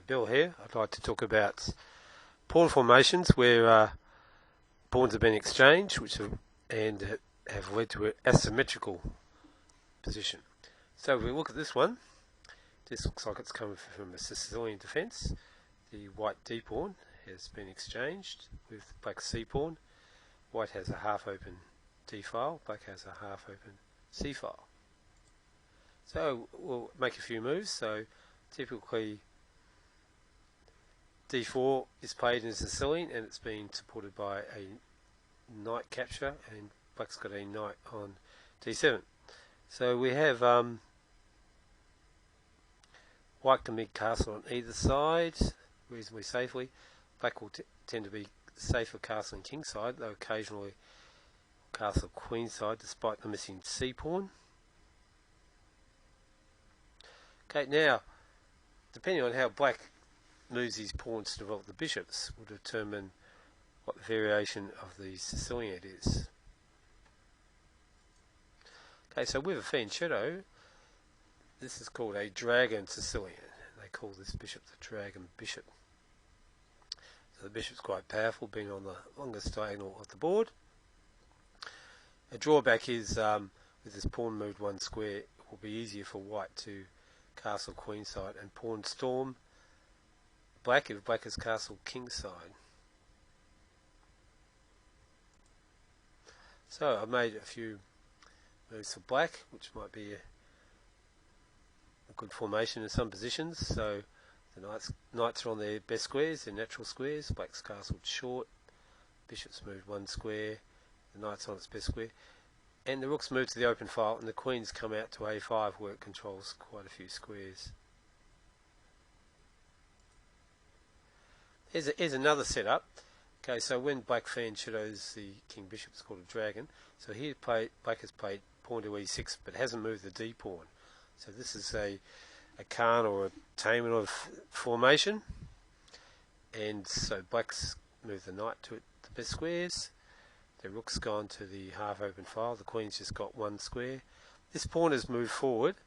Bill here. I'd like to talk about pawn formations where pawns have been exchanged have led to an asymmetrical position. So if we look at this one, this looks like it's coming from a Sicilian defence. The white D pawn has been exchanged with black C pawn. White has a half open D file, black has a half open C file. So we'll make a few moves. So typically D4 is played in Sicilian and it's being supported by a knight capture, and black's got a knight on D7. So we have white can be castle on either side reasonably safely. Black will tend to be safer castle and king side, though occasionally castle queen side despite the missing C pawn. Okay, now depending on how black moves his pawns to develop the bishops will determine what the variation of the Sicilian is. Okay, so with a fianchetto, this is called a dragon Sicilian. They call this bishop the dragon bishop. So the bishop's quite powerful, being on the longest diagonal of the board. A drawback is with this pawn moved one square, it will be easier for white to castle queen side and pawn storm black if black is castle king side. So I've made a few moves for black, which might be a good formation in some positions. So the knights are on their best squares, their natural squares. Black's castled short, bishop's moved one square, the knight's on its best square, and the rook's moved to the open file, and the queen's come out to a5 where it controls quite a few squares. Here's another setup. Okay, so when black fianchettos the king bishop, it's called a dragon. So here black has played pawn to e6 but hasn't moved the d pawn. So this is a Khan or a Taimanov formation. And so black's moved the knight to the best squares. The rook's gone to the half open file. The queen's just got one square. This pawn has moved forward,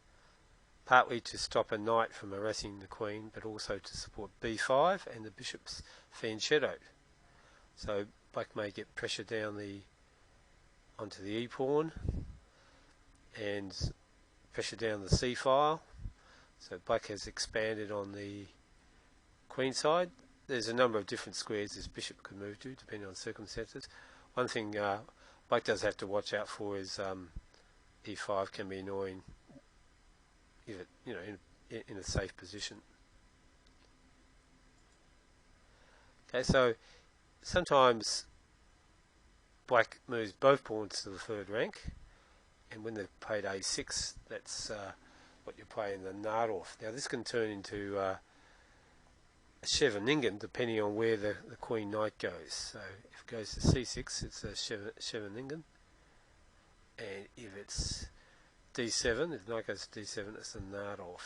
partly to stop a knight from harassing the queen, but also to support b5 and the bishop's fianchettoed. So black may get pressure down onto the e pawn and pressure down the c file. So black has expanded on the queen side. There's a number of different squares this bishop could move to depending on circumstances. One thing black does have to watch out for is e5 can be annoying if it, in a safe position. Okay, so sometimes black moves both pawns to the third rank, and when they've played a6, that's what you're playing the Nahdorf. Now this can turn into a Scheveningen depending on where the queen knight goes. So if it goes to c6, it's a Scheveningen, and if it's d7, if the knight goes to d7, it's a Nahdorf.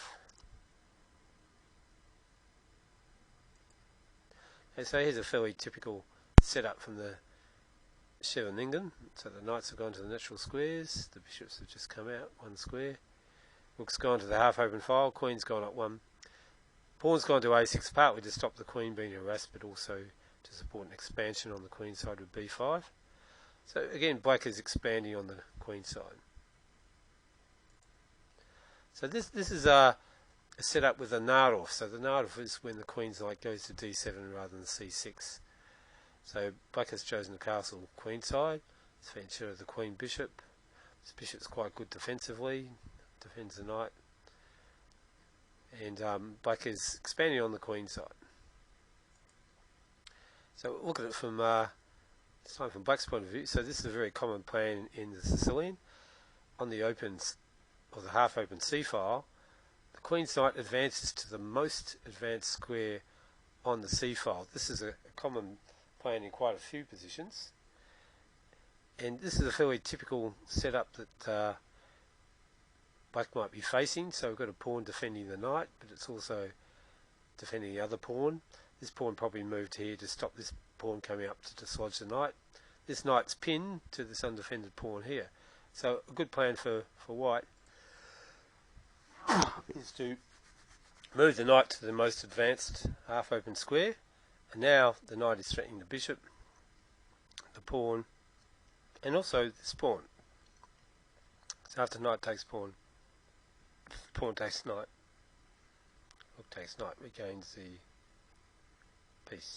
Okay, so here's a fairly typical setup from the Scheveningen. So the knights have gone to the natural squares, the bishops have just come out one square, rook's gone to the half open file, queen's gone at one, pawn's gone to a6 partly to stop the queen being harassed, but also to support an expansion on the queen side with b5. So again, black is expanding on the queen side. So this is a setup with a Nahdorf. So the Nahdorf is when the queen's knight goes to d7 rather than c6. So black has chosen the castle queen side. It's fianchetto the queen bishop. This bishop's quite good defensively, defends the knight. And black is expanding on the queen side. So look at it from this time from black's point of view. So this is a very common plan in the Sicilian. On the opens or the half open c file, the queen's knight advances to the most advanced square on the c file. This is a common plan in quite a few positions, and this is a fairly typical setup that black might be facing. So we've got a pawn defending the knight, but it's also defending the other pawn. This pawn probably moved here to stop this pawn coming up to dislodge the knight. This knight's pinned to this undefended pawn here. So a good plan for white is to Move the knight to the most advanced half-open square, and now the knight is threatening the bishop, the pawn, and also this pawn. So after knight takes pawn, pawn takes knight, rook takes knight, regains the piece.